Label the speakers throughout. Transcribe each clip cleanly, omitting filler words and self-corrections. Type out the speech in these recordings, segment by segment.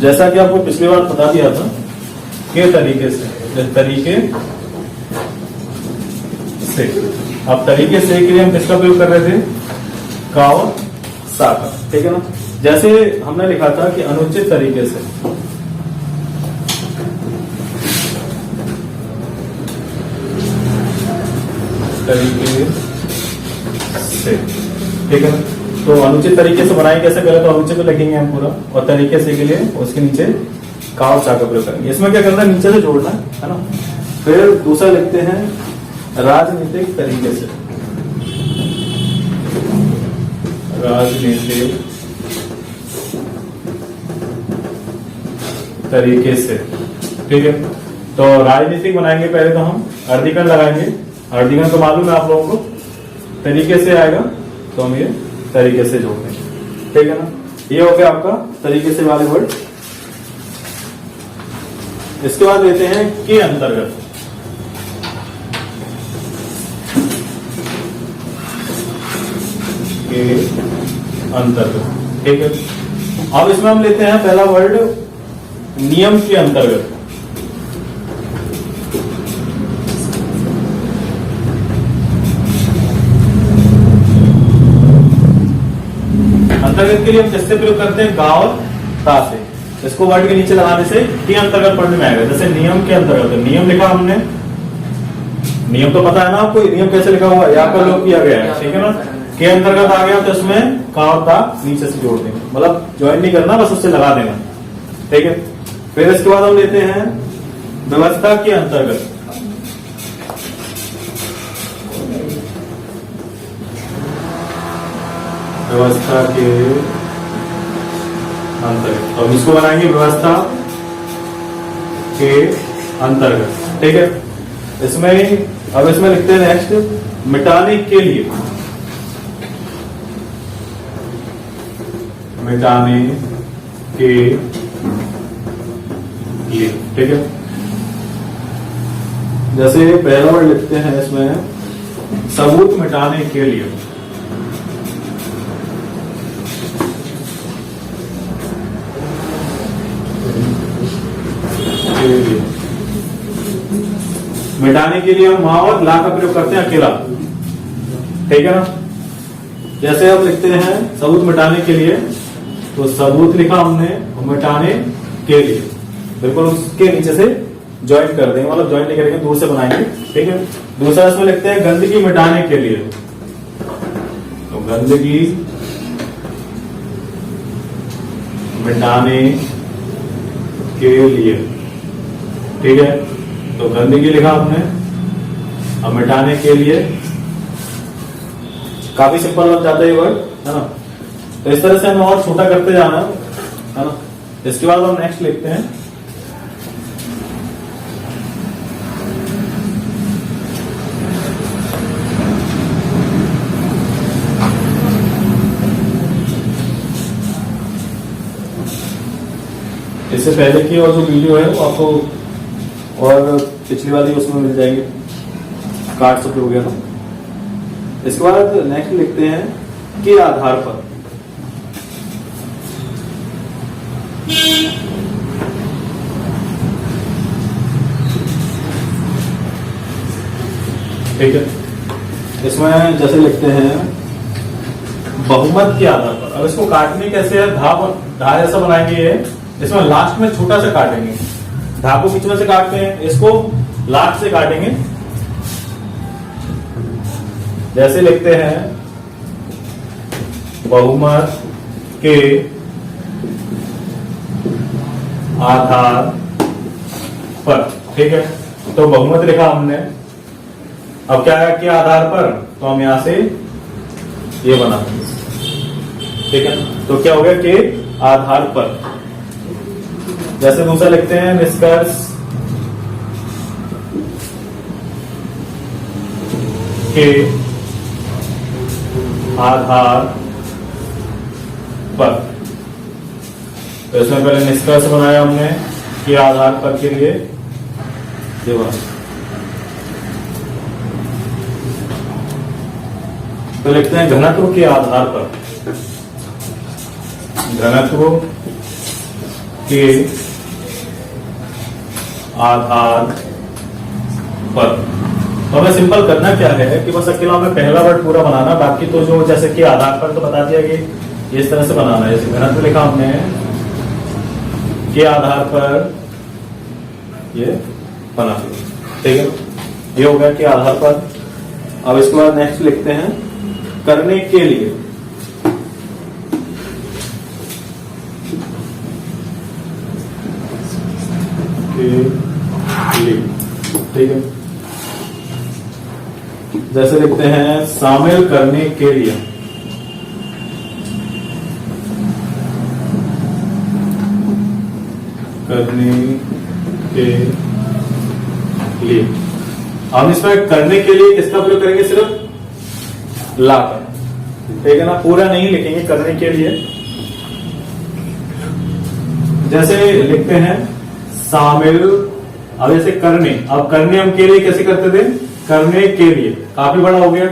Speaker 1: जैसा कि आपको पिछली बार बता दिया था के तरीके से, तरीके से। अब तरीके से के लिए हम किसका प्रयोग कर रहे थे? का और सा का, ठीक है ना। जैसे हमने लिखा था कि अनुचित तरीके से, तरीके से, ठीक है ना। तो अनुचित तरीके से बनाए कैसे? पहले तो अनुचित लिखेंगे हम पूरा, और तरीके से के लिए उसके नीचे का और सा का प्रयोग करेंगे। इसमें क्या करना है? नीचे से जोड़ना है ना। फिर दूसरा लिखते हैं राजनीतिक तरीके से, राजनीतिक तरीके से, ठीक है। तो राजनीतिक बनाएंगे पहले तो हम अर्धीकरण लगाएंगे। अर्धीकरण तो मालूम है आप लोगों को, तरीके से आएगा तो हम ये तरीके से जोड़ देंगे, ठीक है ना। ये हो गया आपका तरीके से वाले वर्ड। इसके बाद लेते हैं के अंतर्गत। के अंतर्गत, ठीक है। अब इसमें हम लेते हैं पहला वर्ड नियम के अंतर्गत। अंतर्गत के लिए हम किससे प्रयोग करते हैं? गा और ता से। इसको वर्ड के नीचे लगाने से के अंतर्गत पढ़ने में आएगा। जैसे नियम के अंतर्गत, नियम लिखा हमने, नियम तो पता है ना आपको, नियम कैसे लिखा हुआ है, यहाँ पर लोग किया गया है, ठीक है ना। के अंतर्गत आ गया तो इसमें का और ता नीचे से जोड़ देंगे, मतलब ज्वाइन नहीं करना, बस उससे लगा देना, ठीक है। फिर इसके बाद हम लेते हैं व्यवस्था के अंतर्गत। व्यवस्था के अंतर्गत, अब इसको बनाएंगे व्यवस्था के अंतर्गत, ठीक है। इसमें अब इसमें लिखते हैं नेक्स्ट मिटाने के लिए, मिटाने के लिए, ठीक है। जैसे पहला वर्ड लिखते हैं इसमें सबूत मिटाने के लिए, मिटाने के लिए हम मा और ला का प्रयोग करते हैं अकेला, ठीक है ना। जैसे अब लिखते हैं सबूत मिटाने के लिए, तो सबूत लिखा हमने, मिटाने के लिए बिल्कुल उसके नीचे से ज्वाइन कर देंगे, मतलब ज्वाइन नहीं करेंगे, दूर से बनाएंगे, ठीक है। दूसरा इसमें लिखते हैं गंदगी मिटाने के लिए, तो गंदगी मिटाने के लिए, ठीक है। तो गंदगी लिखा हमने, अब मिटाने के लिए, काफी सिंपल लग जाता है ये वर्ड, है ना। तो इस तरह से हमें और छोटा करते जाना है ना। इसके बाद हम नेक्स्ट लिखते हैं इससे पहले की और जो वीडियो है वो आपको और पिछली वाली उसमें मिल जाएंगे, कार्ड सब हो गया ना। इसके बाद नेक्स्ट लिखते हैं के आधार पर, ठीक है। इसमें जैसे लिखते हैं बहुमत के आधार पर। अब इसको काटने कैसे है? धा ऐसा बनाएंगे, ये इसमें लास्ट में छोटा सा काटेंगे, धा को बीच में से काटते हैं, इसको लास्ट से काटेंगे। जैसे लिखते हैं बहुमत के आधार पर, ठीक है। तो बहुमत लिखा हमने, अब क्या है के आधार पर, तो हम यहां से ये बना देंगे, ठीक है। तो क्या हो गया? के आधार पर। जैसे दूसरा लिखते हैं निष्कर्ष के आधार पर। तो इसमें पहले निष्कर्ष बनाया हमने के आधार पर के लिए, ये बना। तो लिखते हैं घनत्व के आधार पर, घनत्व के आधार पर। तो हमें सिंपल करना क्या है कि बस अकेला हमें पहला वर्ड पूरा बनाना, बाकी तो जो जैसे कि आधार पर तो बता दिया कि इस तरह से बनाना है। जैसे घनत्व लिखा हमने के आधार पर ये बना दिया, ठीक है, ये हो गया के आधार पर। अब इसके बाद नेक्स्ट लिखते हैं करने के लिए। ठीक है, जैसे लिखते हैं शामिल करने के लिए। करने के लिए हम इसमें करने के लिए किसका प्रयोग करेंगे? सिर्फ ला कर, ठीक है ना, पूरा नहीं लिखेंगे करने के लिए। जैसे लिखते हैं शामिल, अब जैसे करने, अब करने हम के लिए कैसे करते थे? करने के लिए काफी बड़ा हो गया।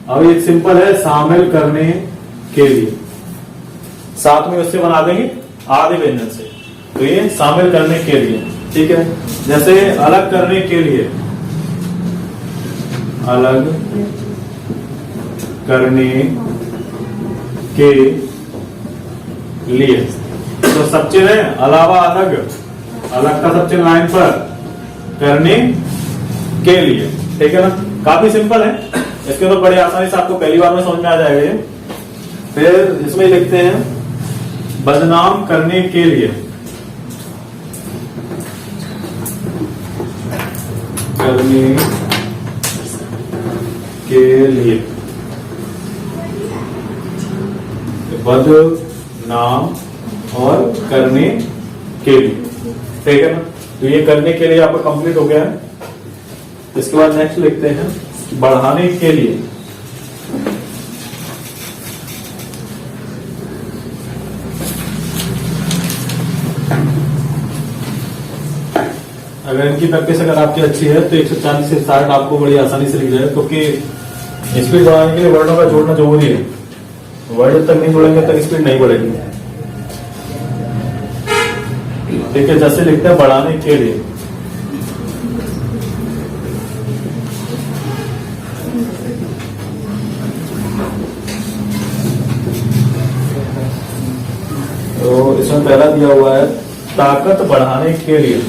Speaker 1: अब एक सिंपल है शामिल करने के लिए, साथ में उससे बना देंगे आधे व्यंजन से, तो ये शामिल करने के लिए, ठीक है। जैसे अलग करने के लिए, अलग करने के लिए, तो सब चीज है अलावा अलग, अलग का सब चीज लाइन पर, करने के लिए, ठीक है ना। काफी सिंपल है, इसके तो बड़े आसानी से आपको पहली बार में समझ में आ जाएगा ये। फिर इसमें लिखते हैं बदनाम करने के लिए। करने के लिए, बदनाम और करने के लिए, ठीक है ना। तो ये करने के लिए आपका कंप्लीट हो गया है। इसके बाद नेक्स्ट लिखते हैं बढ़ाने के लिए। अगर इनकी प्रैक्टिस अगर आपकी अच्छी है तो 140 से 60 आपको बड़ी आसानी से लिख जाए, क्योंकि स्पीड बढ़ाने के लिए वर्डों का जोड़ना जरूरी है। वर्ड जब तक नहीं जोड़ेंगे तक स्पीड नहीं बढ़ेगी, ठीक है। जैसे लिखते हैं बढ़ाने के लिए, तो इसमें पहला दिया हुआ है ताकत बढ़ाने के लिए।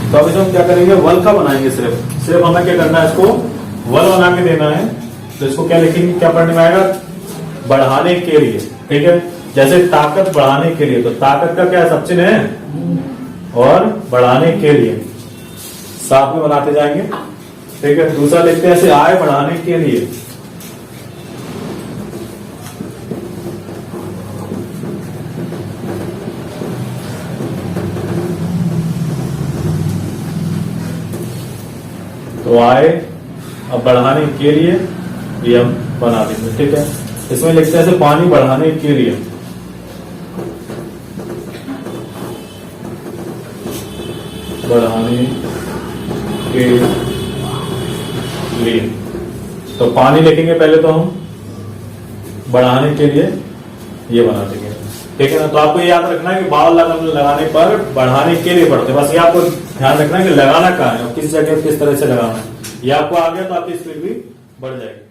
Speaker 1: तो अब हम क्या करेंगे? वल का बनाएंगे। सिर्फ हमें क्या करना है? इसको वल बना के देना है। तो इसको क्या लिखेंगे? क्या पढ़ने में आएगा? बढ़ाने के लिए, ठीक है। जैसे ताकत बढ़ाने के लिए, तो ताकत का क्या सब चिन्ह है, और बढ़ाने के लिए साथ में बनाते जाएंगे, ठीक है। दूसरा लिखते हैं ऐसे आय बढ़ाने के लिए। तो आय अब बढ़ाने के लिए ये हम बना देंगे, ठीक है। इसमें लिखते हैं ऐसे पानी बढ़ाने के लिए। बढ़ाने के लिए, तो पानी लिखेंगे पहले, तो हम बढ़ाने के लिए ये बना देंगे, ठीक है ना। तो आपको ये याद रखना है कि बाल लगाने पर बढ़ाने के लिए पढ़ते, बस ये आपको ध्यान रखना है कि लगाना कहाँ है और किस जगह किस तरह से लगाना है। ये आपको आ गया तो आपकी स्पीड भी बढ़ जाएगी।